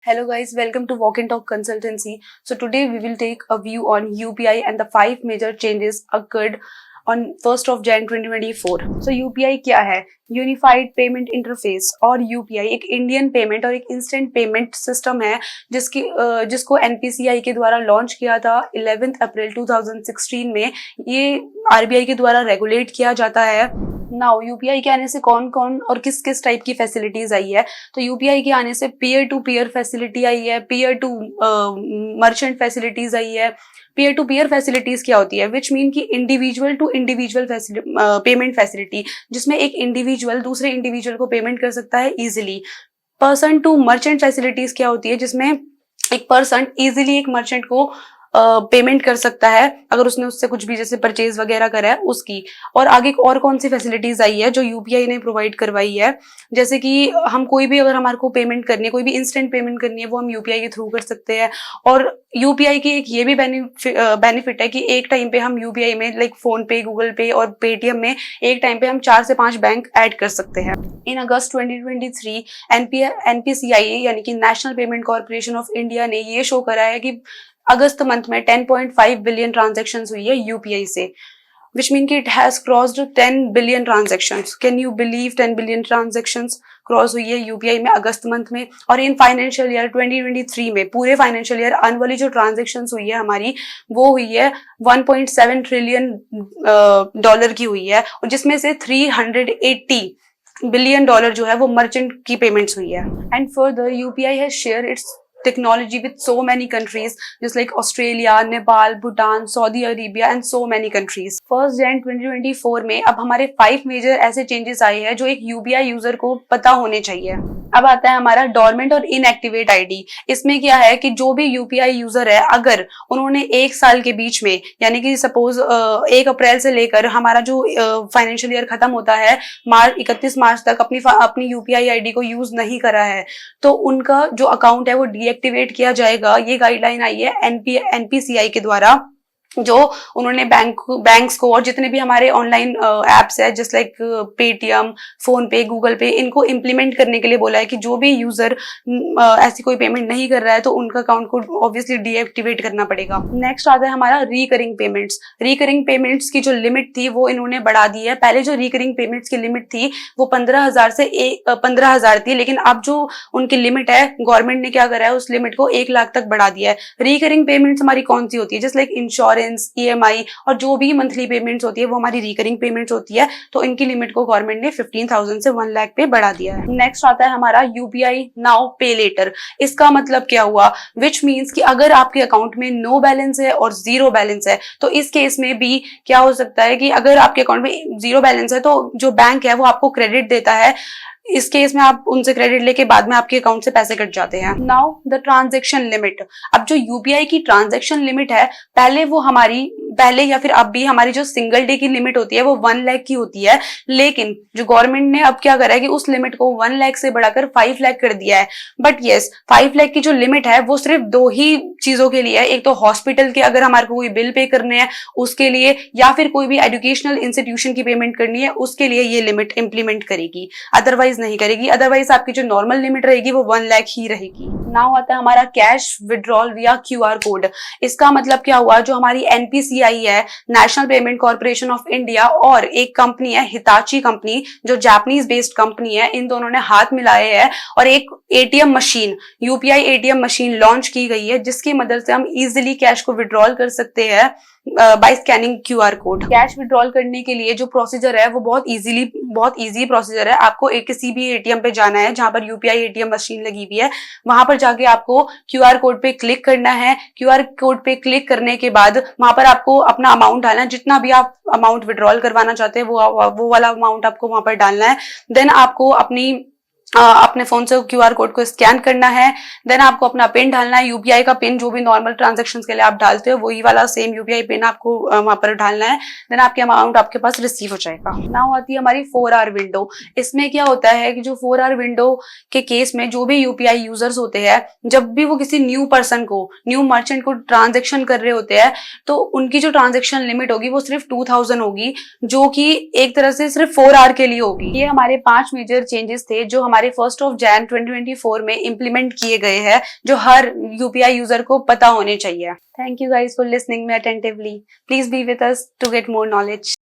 Hello guys, welcome to Walk and Talk Consultancy. So today we will take a view on UPI and the 5 major changes occurred on 1st of Jan 2024. So UPI क्या है? Unified payment interface और UPI एक Indian payment और एक instant payment system है जिसको NPCI के द्वारा लॉन्च किया था 11 अप्रैल 2016 में। ये आरबीआई के द्वारा रेगुलेट किया जाता है। नाउ यूपीआई के आने से कौन कौन और किस किस टाइप की फैसिलिटीज आई है? तो यूपीआई के आने से पीयर टू पीयर फैसिलिटी आई है, पीयर टू मर्चेंट फैसिलिटीज आई है। पीयर टू पीयर फैसिलिटीज क्या होती है? विच मीन की individual to individual payment facility, जिसमें एक इंडिविजुअल दूसरे इंडिविजुअल को पेमेंट कर सकता है easily. Person to merchant facilities क्या होती है? जिसमें एक पर्सन इजिली एक मर्चेंट को पेमेंट कर सकता है अगर उसने उससे कुछ भी जैसे परचेज वगैरह करा है उसकी। और आगे और कौन सी फैसिलिटीज आई है जो यूपीआई ने प्रोवाइड करवाई है? जैसे कि हम कोई भी अगर हमारे को पेमेंट करनी है, कोई भी इंस्टेंट पेमेंट करनी है, वो हम यूपीआई के थ्रू कर सकते हैं। और यूपीआई की एक ये भी बेनिफिट है कि एक टाइम पे हम यूपीआई में लाइक फोन पे, गूगल पे और पेटीएम में एक टाइम पे हम 4 से 5 बैंक ऐड कर सकते हैं। इन अगस्त 2023 एनपीसीआई यानी कि national payment corporation of India ने ये शो करा है कि अगस्त मंथ में 10.5 बिलियन ट्रांजेक्शन हुई है यूपीआई से, विच मीन कि it has crossed 10 billion transaction. Can you believe 10 billion transaction cross हुई है यूपीआई में अगस्त मंथ में। और इन फाइनेंशियल ईयर 2023 में पूरे फाइनेंशियल ईयर आने वाली जो ट्रांजेक्शन हुई है हमारी, वो हुई है 1.7 ट्रिलियन डॉलर की हुई है, और जिसमें से 380 बिलियन डॉलर जो है वो मर्चेंट की पेमेंट्स हुई है। And further UPI has share its technology with so many countries just like Australia, Nepal, Bhutan, Saudi Arabia and so many countries. 1st Jan 2024 में अब हमारे 5 मेजर ऐसे चेंजेस आए हैं जो एक यूपीआई यूजर को पता होने चाहिए। अब आता है हमारा डोरमेंट और इनएक्टिवेट आईडी। इसमें क्या है कि जो भी यूपीआई यूजर है, अगर उन्होंने 1 साल के बीच में यानी कि सपोज 1 अप्रैल से लेकर हमारा जो फाइनेंशियल ईयर खत्म होता है 31 मार्च तक अपनी यूपीआई आईडी को यूज नहीं करा है, तो उनका जो अकाउंट है वो डीएक्टिवेट किया जाएगा। ये गाइडलाइन आई है एनपीसीआई के द्वारा, जो उन्होंने बैंक्स को और जितने भी हमारे ऑनलाइन एप्स है जस्ट लाइक पेटीएम, फोन पे, गूगल पे, इनको इम्प्लीमेंट करने के लिए बोला है कि जो भी यूजर ऐसी कोई पेमेंट नहीं कर रहा है तो उनका अकाउंट को ऑब्वियसली डीएक्टिवेट करना पड़ेगा। नेक्स्ट आता है हमारा रिकरिंग पेमेंट्स। रिकरिंग पेमेंट्स की जो लिमिट थी वो इन्होंने बढ़ा दी है। पहले जो रिकरिंग पेमेंट्स की लिमिट थी वो 15,000 से 15,000 थी, लेकिन अब जो उनकी लिमिट है गवर्नमेंट ने क्या करा है, उस लिमिट को 1 लाख तक बढ़ा दिया है। रिकरिंग पेमेंट्स हमारी कौन सी होती है? जस्ट लाइक इंश्योरेंस, ईएमआई और जो भी मंथली पेमेंट्स होती है वो हमारी रिकरिंग पेमेंट्स होती है। तो इनकी लिमिट को गवर्नमेंट ने 15,000 से 1 लाख पे बढ़ा दिया है। नेक्स्ट आता है हमारा यूपीआई नाउ पे लेटर। इसका मतलब क्या हुआ? विच मीन्स कि अगर आपके अकाउंट में नो बैलेंस है और 0 बैलेंस है, तो इस केस में भी क्या हो सकता है कि अगर आपके अकाउंट में 0 बैलेंस है तो जो बैंक है वो आपको क्रेडिट देता है। इस केस में आप उनसे क्रेडिट लेके बाद में आपके अकाउंट से पैसे कट जाते हैं। Now the transaction limit. अब जो यूपीआई की ट्रांजैक्शन लिमिट है, पहले या फिर अब भी हमारी जो सिंगल डे की लिमिट होती है वो 1 लाख की होती है, लेकिन जो गवर्नमेंट ने अब क्या करा है कि उस लिमिट को 1 लाख से बढ़ाकर 5 लाख कर दिया है। बट यस, 5 लाख की जो लिमिट है वो सिर्फ 2 ही चीजों के लिए है। एक तो हॉस्पिटल के अगर हमारे को कोई बिल पे करने हैं उसके लिए, या फिर कोई भी एजुकेशनल इंस्टीट्यूशन की पेमेंट करनी है उसके लिए ये लिमिट इंप्लीमेंट करेगी, अदरवाइज नहीं करेगी। अदरवाइज आपकी जो नॉर्मल लिमिट रहेगी वो 1 लाख ही रहेगी। नाउ आता है हमारा कैश विड्रॉल विया क्यूआर कोड। इसका मतलब क्या हुआ? जो हमारी एनपीसीआई है, national payment corporation of India, और एक कंपनी है हिताची कंपनी जो जापानीज बेस्ड कंपनी है, इन दोनों ने हाथ मिलाए हैं और एक ATM machine, UPI ATM machine launch की गई है, जिसकी मदद से हम इजिली कैश को विड्रॉल कर सकते हैं by scanning QR code. Cash withdrawal करने के लिए जो प्रोसीजर है वो बहुत इजी प्रोसीजर है। आपको किसी भी एटीएम पे जाना है जहां पर यूपीआई एटीएम मशीन लगी हुई है, वहां पर जाके आपको क्यूआर कोड पे क्लिक करना है। क्यूआर कोड पे क्लिक करने के बाद वहां पर आपको अपना अमाउंट डालना है, जितना भी आप अमाउंट विड्रॉल करवाना चाहते हैं वो वाला अमाउंट आपको वहां पर डालना है। देन आपको अपने फोन से क्यूआर कोड को स्कैन करना है। देन आपको अपना पिन डालना है, यूपीआई का पिन जो भी नॉर्मल ट्रांजैक्शंस के लिए आप डालते हो वही वाला सेम यूपीआई पिन आपको वहां पर डालना है। देन आपके अमाउंट आपके पास रिसीव हो जाएगा। नाउ आती है हमारी 4 आवर विंडो। इसमें क्या होता है कि जो 4 आवर विंडो के केस में जो भी यूपीआई यूजर्स होते हैं, जब भी वो किसी न्यू पर्सन को, न्यू मर्चेंट को ट्रांजेक्शन कर रहे होते हैं, तो उनकी जो ट्रांजेक्शन लिमिट होगी वो सिर्फ 2000 होगी, जो कि एक तरह से सिर्फ 4 आवर के लिए होगी। ये हमारे 5 मेजर चेंजेस थे जो हमारे हमारे 1 जैन 2024 में इम्प्लीमेंट किए गए हैं, जो हर यूपीआई यूजर को पता होने चाहिए। Thank you guys for listening me attentively. Please be with us to get more knowledge.